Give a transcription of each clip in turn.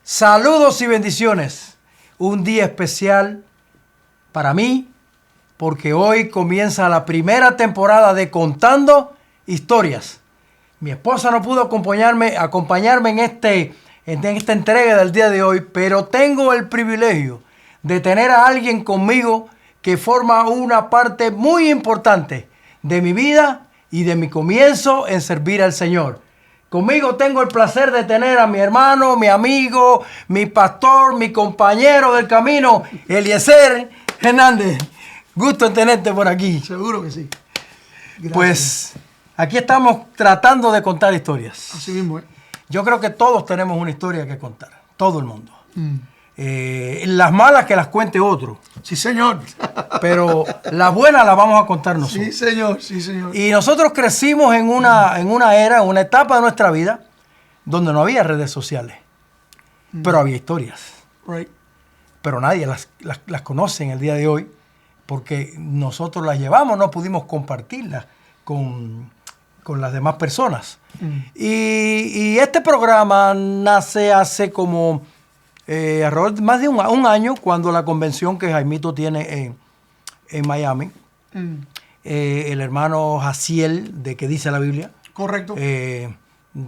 Saludos y bendiciones. Un día especial para mí porque hoy comienza la primera temporada de Contando Historias. Mi esposa no pudo acompañarme en esta entrega del día de hoy, pero tengo el privilegio de tener a alguien conmigo que forma una parte muy importante de mi vida y de mi comienzo en servir al Señor. Conmigo tengo el placer de tener a mi hermano, mi amigo, mi pastor, mi compañero del camino, Eliezer Hernández. Gusto en tenerte por aquí. Seguro que sí. Gracias. Pues aquí estamos tratando de contar historias. Así mismo, ¿eh? Yo creo que todos tenemos una historia que contar, todo el mundo. Las malas que las cuente otro. Sí, señor. Pero las buenas las vamos a contar nosotros. Sí, señor, sí, señor. Y nosotros crecimos en una era, en una etapa de nuestra vida donde no había redes sociales, pero había historias. Right. Pero nadie las conoce en el día de hoy porque nosotros las llevamos, no pudimos compartirlas con las demás personas. Y este programa nace hace como alrededor de más de un año, cuando la convención que Jaimito tiene en Miami, el hermano Jaciel, de que dice la Biblia. Correcto.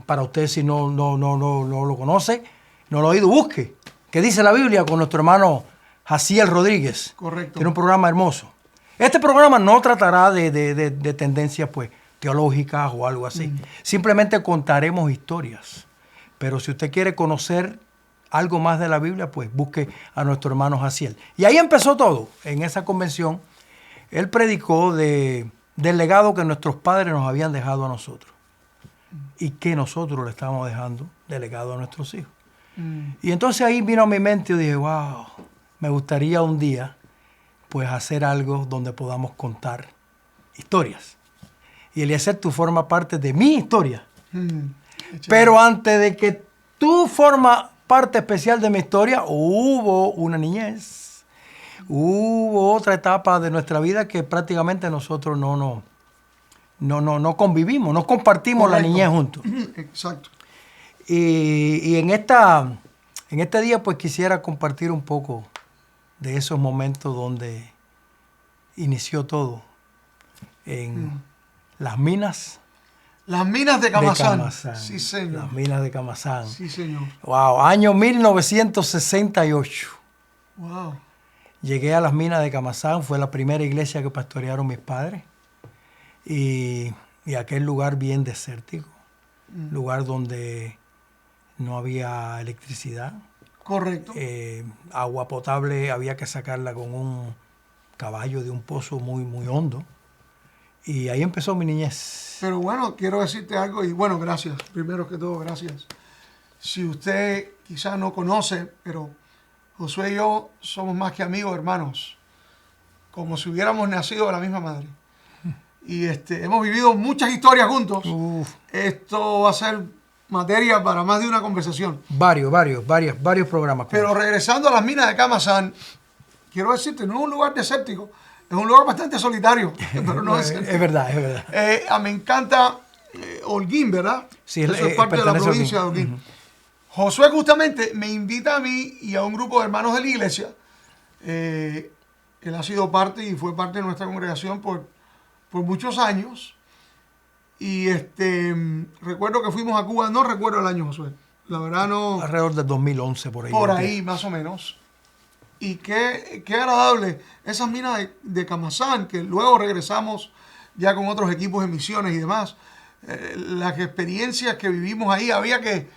Para usted, si no lo conoce, no lo ha oído, busque que dice la Biblia con nuestro hermano Jaciel Rodríguez. Correcto. Tiene un programa hermoso. Este programa no tratará de tendencias pues teológicas o algo así. Simplemente contaremos historias. Pero si usted quiere conocer algo más de la Biblia, pues busque a nuestro hermano Jaciel. Y ahí empezó todo. En esa convención, él predicó del legado que nuestros padres nos habían dejado a nosotros. Y que nosotros le estábamos dejando de legado a nuestros hijos. Y entonces ahí vino a mi mente y dije, wow, me gustaría un día pues hacer algo donde podamos contar historias. Y Eliezer, tú formas parte de mi historia. Pero antes de que tú formas parte especial de mi historia, hubo una niñez. Hubo otra etapa de nuestra vida que prácticamente nosotros no convivimos, no compartimos. Correcto. La niñez juntos. Exacto. Y en este día pues quisiera compartir un poco de esos momentos donde inició todo en las minas. Las minas de Camazán. Sí, señor. Las minas de Camazán. Sí, señor. Wow, año 1968. Wow. Llegué a las minas de Camazán, fue la primera iglesia que pastorearon mis padres. Y aquel lugar bien desértico, lugar donde no había electricidad. Correcto. Agua potable había que sacarla con un caballo de un pozo muy, muy hondo. Y ahí empezó mi niñez. Pero bueno, quiero decirte algo y bueno, gracias. Primero que todo, gracias. Si usted quizás no conoce, pero Josué y yo somos más que amigos, hermanos. Como si hubiéramos nacido de la misma madre. Y hemos vivido muchas historias juntos. Esto va a ser materia para más de una conversación. Varios programas. Pero regresando a las minas de Camazán, quiero decirte, no es un lugar desértico, es un lugar bastante solitario. Pero no es verdad. Me encanta Holguín, ¿verdad? Sí, eso es parte de la provincia de Holguín. Josué justamente me invita a mí y a un grupo de hermanos de la iglesia. Él ha sido parte y fue parte de nuestra congregación por muchos años. Y recuerdo que fuimos a Cuba, no recuerdo el año, Josué. La verdad no. Alrededor del 2011, por ahí. Por ahí, más o menos. Y qué agradable esas minas de Camazán, que luego regresamos ya con otros equipos de misiones y demás. Las experiencias que vivimos ahí, había que.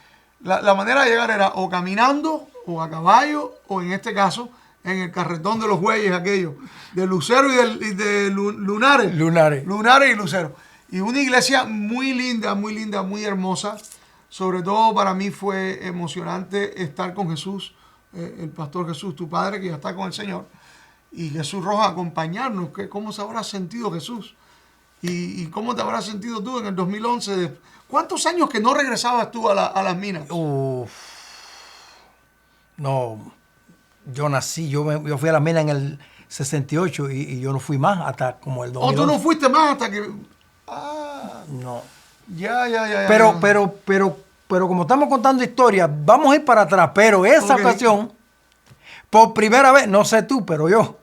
La manera de llegar era o caminando, o a caballo, o en este caso, en el carretón de los bueyes, aquello, de Lucero y de Lunares. Lunares y Lucero. Y una iglesia muy linda, muy hermosa. Sobre todo para mí fue emocionante estar con Jesús, el pastor Jesús, tu padre, que ya está con el Señor. Y Jesús Rojas acompañarnos. ¿Cómo se habrá sentido Jesús? ¿Y cómo te habrás sentido tú en el 2011? ¿Cuántos años que no regresabas tú a las minas? No, yo nací, yo fui a las minas en el 68 y yo no fui más hasta como el 2011. ¿O tú no fuiste más hasta que...? No. Ya. Pero pero como estamos contando historias, vamos a ir para atrás. Pero esa Ok. ocasión, por primera vez, no sé tú, pero yo,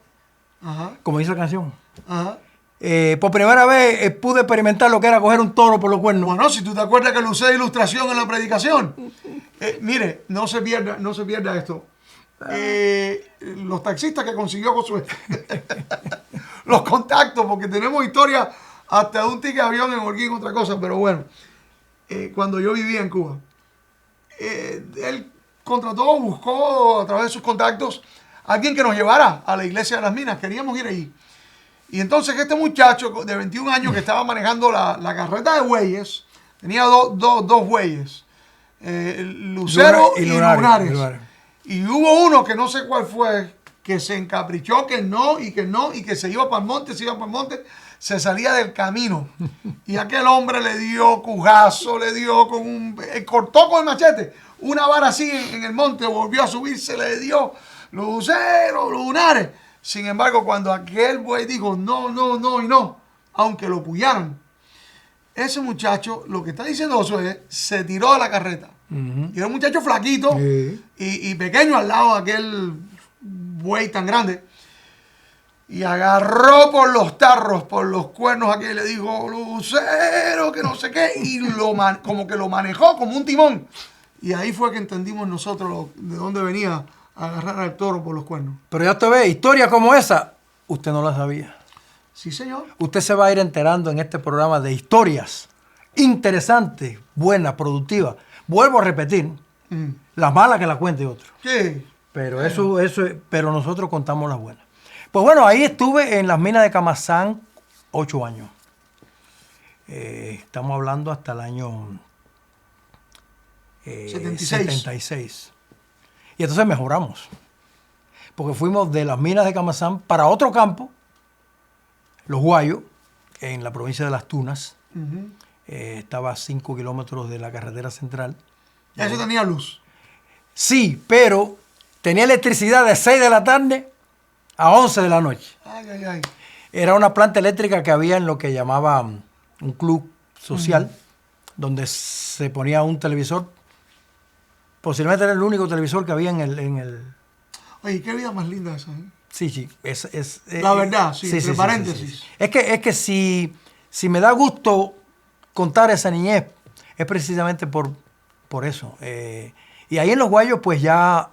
Ajá, como dice la canción, ajá. por primera vez pude experimentar lo que era coger un toro por los cuernos. Bueno, si tú te acuerdas que lo usé de ilustración en la predicación. Mire, no se pierda esto. Los taxistas que consiguió Josué. Los contactos, porque tenemos historia hasta de un ticket de avión en Holguín, otra cosa, pero bueno. Cuando yo vivía en Cuba, él contrató, buscó a través de sus contactos a alguien que nos llevara a la iglesia de las Minas. Queríamos ir allí. Y entonces este muchacho de 21 años que estaba manejando la carreta de bueyes, tenía dos bueyes, Lucero y Lunares. Y hubo uno que no sé cuál fue, que se encaprichó que no, y que se iba para el monte, se salía del camino. Y aquel hombre le dio cujazo, cortó con el machete una vara así en el monte, volvió a subirse, le dio Lucero, Lunares. Sin embargo, cuando aquel buey dijo no, y no, aunque lo pullaran, ese muchacho, lo que está diciendo Josué, es, se tiró de la carreta. Y era un muchacho flaquito y pequeño al lado de aquel buey tan grande. Y agarró por los tarros, por los cuernos aquel, y le dijo, Lucero, que no sé qué, y como que lo manejó como un timón. Y ahí fue que entendimos nosotros de dónde venía a agarrar al toro por los cuernos. Pero ya te ve, historias como esa, usted no la sabía. Sí, señor. Usted se va a ir enterando en este programa de historias interesantes, buenas, productivas. Vuelvo a repetir, las malas que las cuente otro. ¿Qué? Pero pero nosotros contamos las buenas. Pues bueno, ahí estuve en las minas de Camazán 8 años. Estamos hablando hasta el año 76. Y entonces mejoramos. Porque fuimos de las minas de Camazán para otro campo, Los Guayos, en la provincia de Las Tunas. Estaba a 5 kilómetros de la carretera central. Eso tenía luz. Sí, pero tenía electricidad de 6 de la tarde a 11 de la noche. Ay. Era una planta eléctrica que había en lo que llamaban un club social, donde se ponía un televisor. Posiblemente era el único televisor que había en el... Oye, qué vida más linda esa, ¿eh? Sí. La verdad, sí, entre paréntesis. Sí. Es que si me da gusto contar esa niñez, es precisamente por eso. Y ahí en Los Guayos, pues ya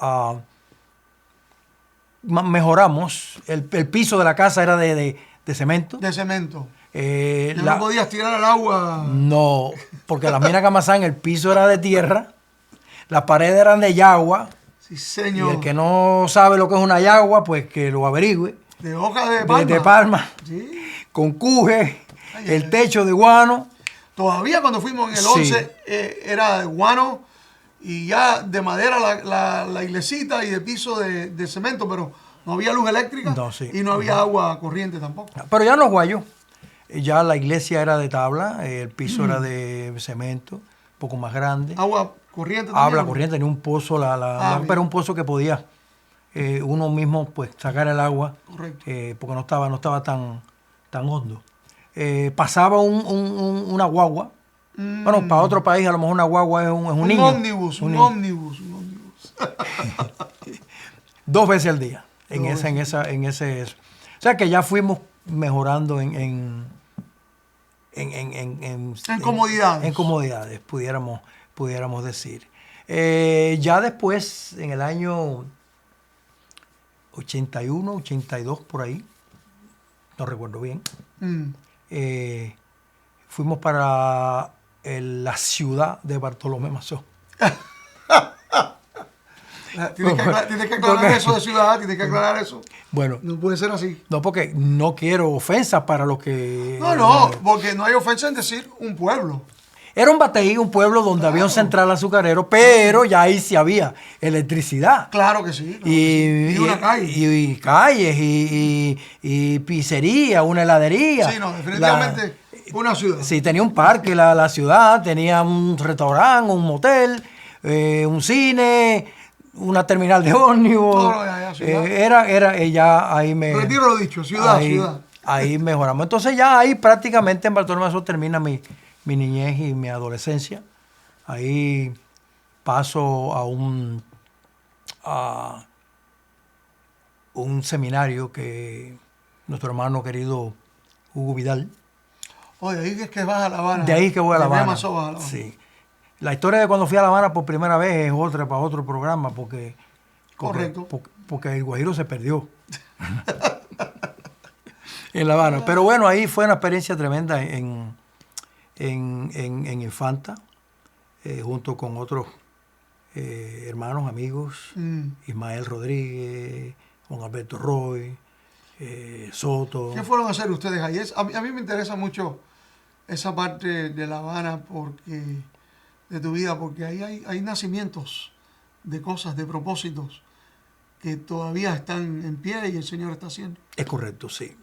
mejoramos. El piso de la casa era de cemento. De cemento. Ya no podías tirar al agua. No, porque las minas Camazán, el piso era de tierra, las paredes eran de yagua. Sí, señor. Y el que no sabe lo que es una yagua, pues que lo averigüe. De hoja de palma. De palma. Sí. Con cuje, el techo de guano. Todavía cuando fuimos en el Sí. 11 era de guano y ya de madera la iglesita y de piso de cemento, pero no había luz eléctrica y no había agua corriente tampoco. Pero ya en Los Guayos, ya la iglesia era de tabla, el piso era de cemento, un poco más grande. Agua corriente también. Agua corriente, tenía un pozo, pero un pozo que podía uno mismo pues sacar el agua, Correcto. porque no estaba tan hondo. Pasaba una guagua. Bueno, para otro país a lo mejor una guagua es un niño. Un ómnibus. 2 veces al día. En ese. O sea que ya fuimos mejorando en comodidades. En comodidades, pudiéramos decir. Ya después, en el año 81, 82, por ahí, no recuerdo bien, fuimos para la ciudad de Bartolomé Mazó. Tienes que aclarar eso de ciudad, tienes que aclarar eso. Bueno. No puede ser así. No, porque no quiero ofensas para los que... No, porque no hay ofensa en decir un pueblo. Era un Bateí, un pueblo donde había un central azucarero, pero ya ahí sí había electricidad. Claro que sí. Y una calle. Y calles, y pizzería, una heladería. Sí, no, definitivamente una ciudad. Sí, tenía un parque la ciudad, tenía un restaurante, un motel, un cine, una terminal de ómnibus. No, ya, ciudad. Ya ahí me... Retiro lo dicho, ciudad. Ahí mejoramos. Entonces ya ahí prácticamente en Bartolomé Mazó termina mi niñez y mi adolescencia. Ahí paso a un seminario que nuestro hermano querido Hugo Vidal. Oye, ahí es que vas a La Habana. De ahí que voy a La De Habana. Memazo vas a La Habana. Sí. La historia de cuando fui a La Habana por primera vez es otra para otro programa, porque Correcto. porque el Guajiro se perdió en La Habana. Pero bueno, ahí fue una experiencia tremenda en Infanta, junto con otros hermanos, amigos, Ismael Rodríguez, Juan Alberto Roy, Soto. ¿Qué fueron a hacer ustedes ahí? A mí me interesa mucho esa parte de La Habana de tu vida, porque ahí hay nacimientos de cosas, de propósitos que todavía están en pie y el Señor está haciendo. Es correcto, sí.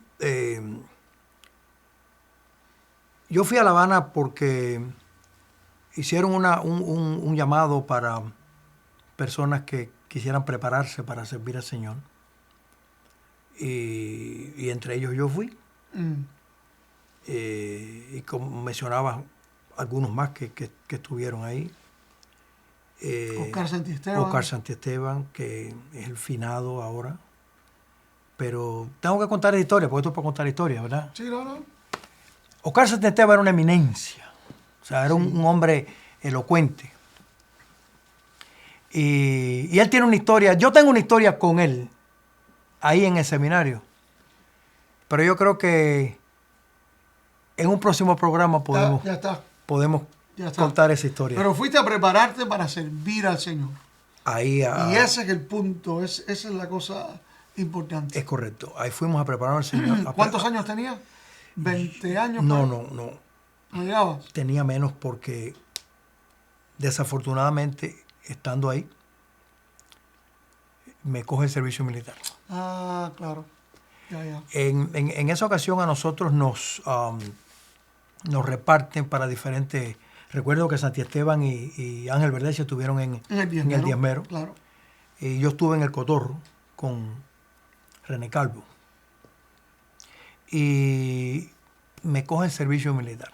Yo fui a La Habana porque hicieron un llamado para personas que quisieran prepararse para servir al Señor. Y entre ellos yo fui. Y como mencionaba, algunos más que estuvieron ahí. Oscar Santiesteban. Oscar Santiesteban, que es el finado ahora. Pero tengo que contar la historia, porque esto es para contar la historia, ¿verdad? Sí, no. Oscar Santiesteban era una eminencia. O sea, era un hombre elocuente. Y él tiene una historia. Yo tengo una historia con él, ahí en el seminario. Pero yo creo que en un próximo programa podemos contar esa historia. Pero fuiste a prepararte para servir al Señor. Ahí y ese es el punto, esa es la cosa importante. Es correcto. Ahí fuimos a preparar al Señor. ¿Cuántos años tenías? ¿20 años? No. ¿No llegabas? Tenía menos porque desafortunadamente, estando ahí, me coge el servicio militar. Ah, claro. Ya. En esa ocasión a nosotros nos reparten para diferentes... Recuerdo que Santiesteban y Ángel Verdecia estuvieron en el Diezmero. Claro. Y yo estuve en el Cotorro con René Calvo. Y me coge el servicio militar.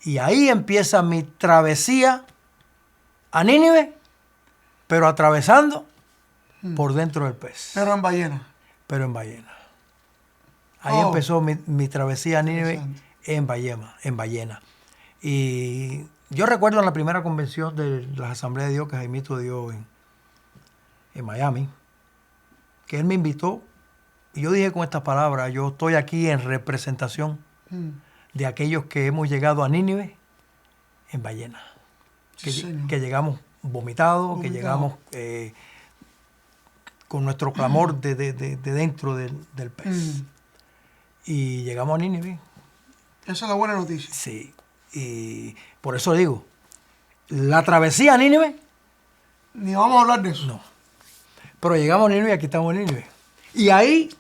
Y ahí empieza mi travesía a Nínive, pero atravesando por dentro del pez. Pero en ballena. Ahí empezó mi travesía a Nínive en ballena. Y yo recuerdo en la primera convención de las Asambleas de Dios que Jaimito dio en Miami, que él me invitó, y yo dije con estas palabras: yo estoy aquí en representación de aquellos que hemos llegado a Nínive en ballena. Que llegamos vomitados, que llegamos con nuestro clamor de dentro del pez. Y llegamos a Nínive. Esa es la buena noticia. Sí. Y por eso digo, la travesía a Nínive... Ni vamos a hablar de eso. No. Pero llegamos a Nínive y aquí estamos en Nínive. Y ahí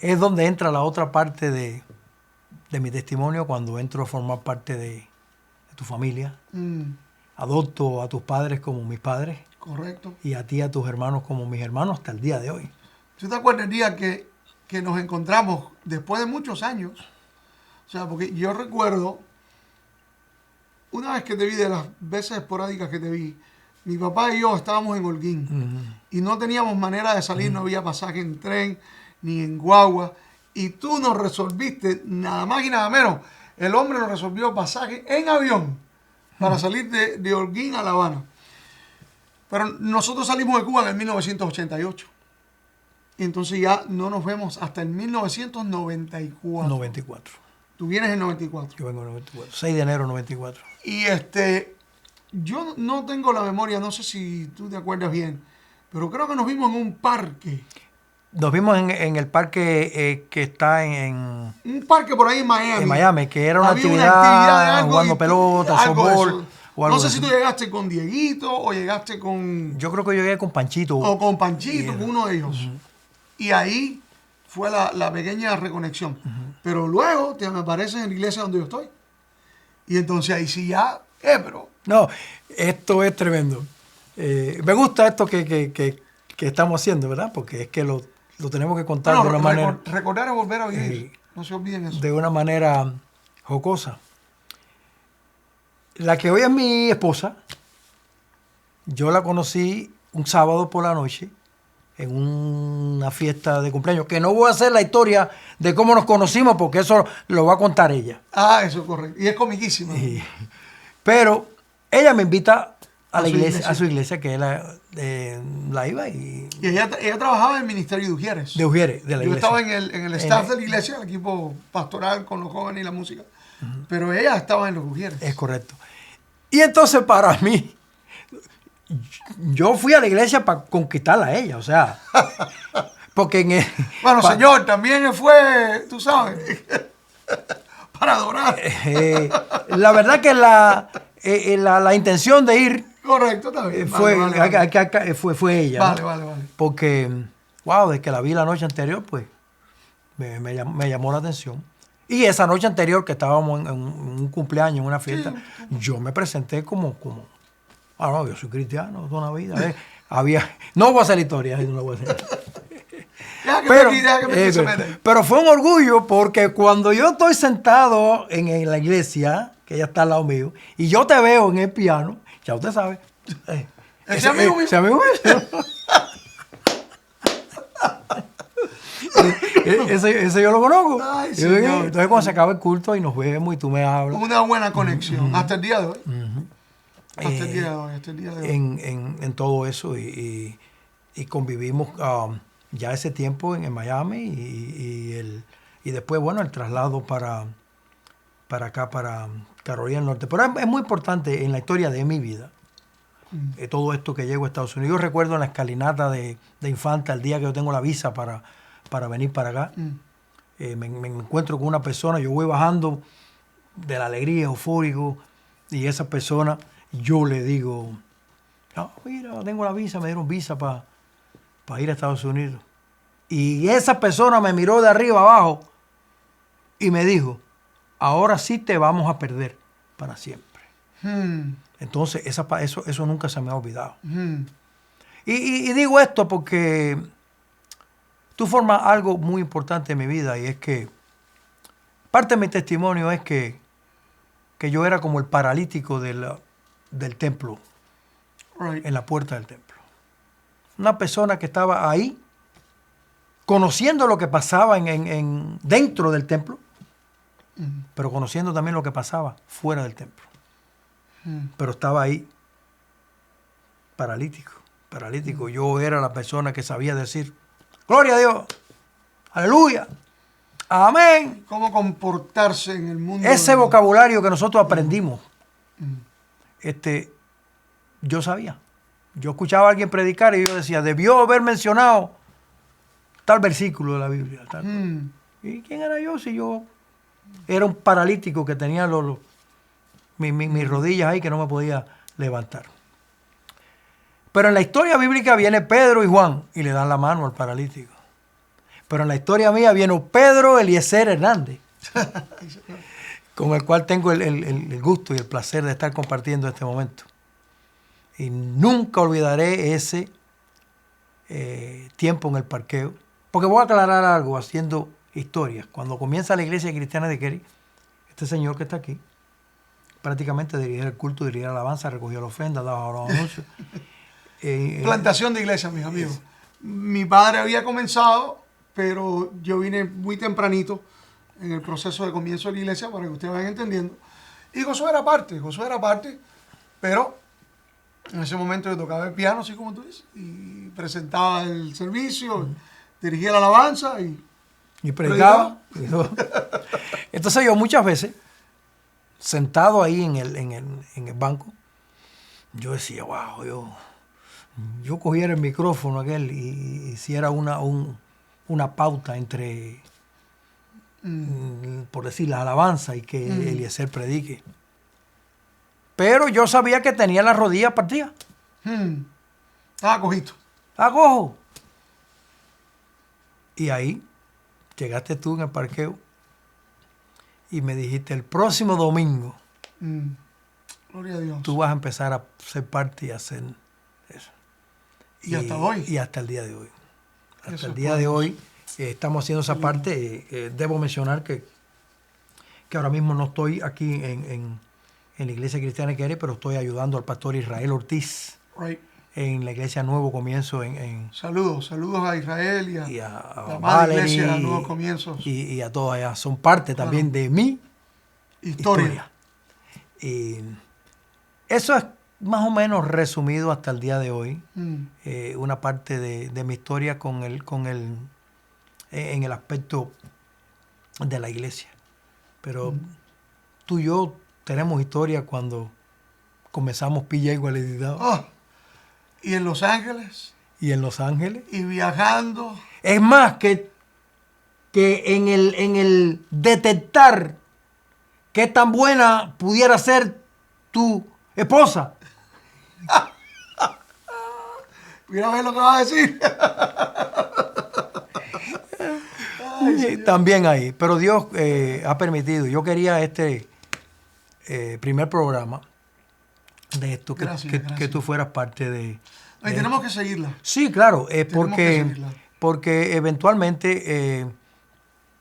es donde entra la otra parte de mi testimonio, cuando entro a formar parte de tu familia. Adopto a tus padres como mis padres. Correcto. Y a ti, a tus hermanos como mis hermanos hasta el día de hoy. ¿Tú te acuerdas el día que nos encontramos después de muchos años? O sea, porque yo recuerdo, una vez que te vi, de las veces esporádicas que te vi, mi papá y yo estábamos en Holguín y no teníamos manera de salir, no había pasaje en tren ni en guagua, y tú nos resolviste, nada más y nada menos, el hombre nos resolvió pasaje en avión para salir de Holguín a La Habana. Pero nosotros salimos de Cuba en el 1988. Y entonces ya no nos vemos hasta el 1994. 94. Tú vienes en 94. Yo vengo en 94. 6 de enero 94. Y yo no tengo la memoria, no sé si tú te acuerdas bien, pero creo que nos vimos en un parque. Nos vimos en el parque que está en... Un parque por ahí en Miami. En Miami, que era una Había actividad de algo, jugando pelota, softball. No sé si tú llegaste con Dieguito o llegaste con... Yo creo que yo llegué con Panchito. O con Panchito, con uno de ellos. Y ahí fue la pequeña reconexión. Pero luego te me apareces en la iglesia donde yo estoy. Y entonces ahí sí ya... pero... No, esto es tremendo. Me gusta esto que estamos haciendo, ¿verdad? Porque es que lo tenemos que contar de una manera... Recordar es volver a vivir. No se olviden eso. De una manera jocosa. La que hoy es mi esposa, Yo la conocí un sábado por la noche en una fiesta de cumpleaños, que no voy a hacer la historia de cómo nos conocimos, porque eso lo va a contar ella. Ah, eso es correcto. Y es comiquísima. Pero ella me invita a la su iglesia, a su iglesia, que la iba y... Y ella trabajaba en el Ministerio de Ujieres. De Ujieres, de la Yo iglesia. estaba en el staff de la iglesia, el equipo pastoral con los jóvenes y la música. Pero ella estaba en los Ujieres. Es correcto. Y entonces para mí, yo fui a la iglesia para conquistarla a ella, o sea, porque Bueno, señor, también fue, tú sabes, para adorar. la verdad que la intención de ir Correcto, también. fue ella. Vale. Porque, wow, desde que la vi la noche anterior, pues, me llamó la atención. Y esa noche anterior que estábamos en un cumpleaños, en una fiesta, yo me presenté como no, yo soy cristiano toda una vida. No voy a hacer la historia, no la voy a hacer. Pero fue un orgullo porque cuando yo estoy sentado en la iglesia, que ella está al lado mío, y yo te veo en el piano, ya usted sabe. Ese amigo mío. Ese amigo mío. Ese yo lo conozco. Ay, entonces cuando se acaba el culto y nos vemos y tú me hablas. Una buena conexión. Hasta el día de hoy. Hasta el día de hoy. En todo eso y convivimos ya ese tiempo en Miami y después, bueno, el traslado para acá, para Carolina del Norte. Pero es muy importante en la historia de mi vida. Todo esto que llego a Estados Unidos. Yo recuerdo en la escalinata de Infanta, el día que yo tengo la visa para venir para acá, me encuentro con una persona, yo voy bajando de la alegría, eufórico, y esa persona, yo le digo, mira, tengo la visa, me dieron visa para ir a Estados Unidos. Y esa persona me miró de arriba abajo y me dijo, ahora sí te vamos a perder para siempre. Entonces, eso nunca se me ha olvidado. Y digo esto porque tú formas algo muy importante en mi vida, y es que parte de mi testimonio es que yo era como el paralítico del templo, en la puerta del templo. Una persona que estaba ahí, conociendo lo que pasaba dentro del templo, pero conociendo también lo que pasaba fuera del templo. Pero estaba ahí, paralítico. Yo era la persona que sabía decir, gloria a Dios, aleluya, amén. ¿Cómo comportarse en el mundo? Ese vocabulario que nosotros aprendimos, yo sabía. Yo escuchaba a alguien predicar y yo decía, debió haber mencionado tal versículo de la Biblia. ¿Y quién era yo si yo era un paralítico que tenía mis rodillas ahí que no me podía levantar? Pero en la historia bíblica viene Pedro y Juan y le dan la mano al paralítico. Pero en la historia mía viene Pedro Eliezer Hernández, con el cual tengo el gusto y el placer de estar compartiendo este momento. Y nunca olvidaré ese tiempo en el parqueo, porque voy a aclarar algo haciendo historias. Cuando comienza la iglesia cristiana de Cary, este señor que está aquí, prácticamente dirigía el culto, dirigía la alabanza, recogía la ofrenda, daba los anuncios. Plantación de iglesia, mis amigos. Mi padre había comenzado, pero yo vine muy tempranito en el proceso de comienzo de la iglesia, para que ustedes vayan entendiendo. Y Josué era parte, pero en ese momento yo tocaba el piano, así como tú dices, y presentaba el servicio, dirigía la alabanza y predicaba. Entonces yo muchas veces, sentado ahí en el banco, yo decía, wow, yo cogiera el micrófono aquel y hiciera una pauta entre, por decir, la alabanza y que Eliezer predique. Pero yo sabía que tenía las rodillas partidas. Estaba cojito. Estaba cojo. Y ahí llegaste tú en el parqueo y me dijiste, el próximo domingo, gloria a Dios, tú vas a empezar a ser parte y a hacer eso. Y hasta hoy. Y hasta el día de hoy. Hasta el día de hoy estamos haciendo esa parte. Debo mencionar que ahora mismo no estoy aquí en la iglesia cristiana que eres, pero estoy ayudando al pastor Israel Ortiz Right. en la iglesia Nuevo Comienzo Saludos a Israel y y a a la amada Valerie iglesia Nuevos Comienzos. y a todos allá. Son parte también de mi historia. Y eso es más o menos resumido hasta el día de hoy. Una parte de mi historia en el aspecto de la iglesia. Pero tú y yo tenemos historia cuando comenzamos Pilla Igualdad. Oh, y en Los Ángeles. Y en Los Ángeles. Y viajando. Es más, que en el detectar qué tan buena pudiera ser tu esposa. Mira a ver lo que vas a decir. También ahí. Pero Dios ha permitido. Yo quería este primer programa de esto, Gracias. que tú fueras parte de... Y tenemos que seguirla. Sí, claro, Tenemos que seguirla. porque eventualmente,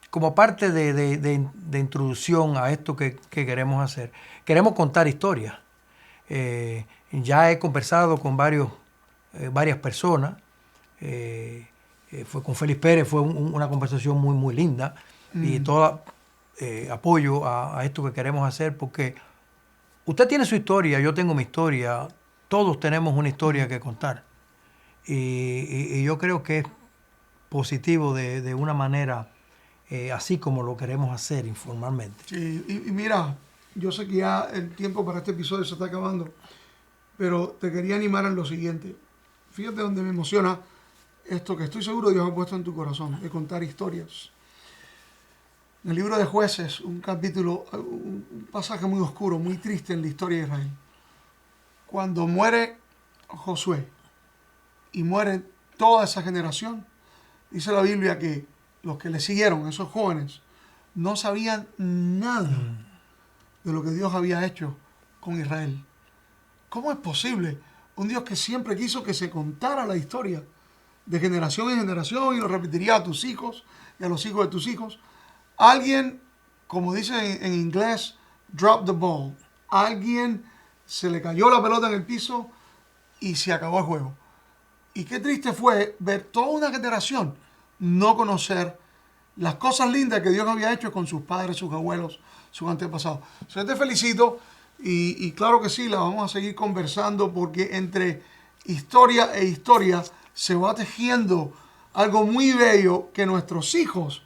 como parte de introducción a esto que queremos hacer, queremos contar historias. Ya he conversado con varias personas. Fue con Félix Pérez, fue una conversación muy, muy linda. Y todo apoyo a esto que queremos hacer, porque usted tiene su historia, yo tengo mi historia, todos tenemos una historia que contar. Y yo creo que es positivo de una manera así como lo queremos hacer informalmente. Sí, y mira, yo sé que ya el tiempo para este episodio se está acabando, pero te quería animar en lo siguiente. Fíjate donde me emociona esto que estoy seguro Dios ha puesto en tu corazón, de contar historias. En el libro de Jueces, un pasaje muy oscuro, muy triste en la historia de Israel. Cuando muere Josué y muere toda esa generación, dice la Biblia que los que le siguieron, esos jóvenes, no sabían nada de lo que Dios había hecho con Israel. ¿Cómo es posible? Un Dios que siempre quiso que se contara la historia de generación en generación y lo repetiría a tus hijos y a los hijos de tus hijos. Alguien, como dice en inglés, drop the ball. Alguien se le cayó la pelota en el piso y se acabó el juego. Y qué triste fue ver toda una generación no conocer las cosas lindas que Dios había hecho con sus padres, sus abuelos, sus antepasados. Yo te felicito y claro que sí, la vamos a seguir conversando porque entre historia e historia se va tejiendo algo muy bello que nuestros hijos,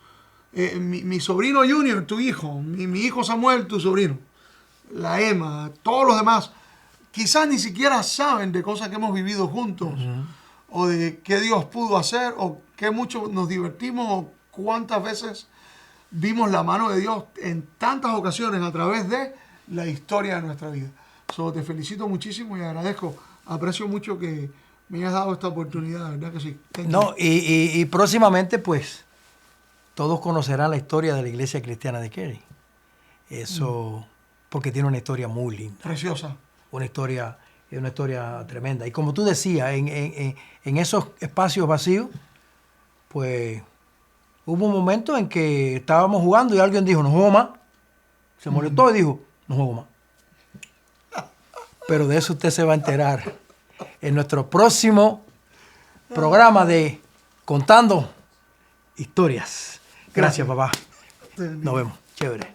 mi sobrino Junior, tu hijo, mi hijo Samuel, tu sobrino, la Emma, todos los demás, quizás ni siquiera saben de cosas que hemos vivido juntos, o de qué Dios pudo hacer, o qué mucho nos divertimos, o cuántas veces vimos la mano de Dios en tantas ocasiones a través de la historia de nuestra vida. Te felicito muchísimo y agradezco, aprecio mucho que me hayas dado esta oportunidad, ¿verdad que sí? No, y próximamente, pues, todos conocerán la historia de la Iglesia Cristiana de Cary. Eso, porque tiene una historia muy linda. Preciosa. Una historia tremenda. Y como tú decías, en esos espacios vacíos, pues, hubo un momento en que estábamos jugando y alguien dijo, no juego más. Se molestó y dijo, no juego más. Pero de eso usted se va a enterar en nuestro próximo programa de Contando Historias. Gracias, papá. Nos vemos. Chévere.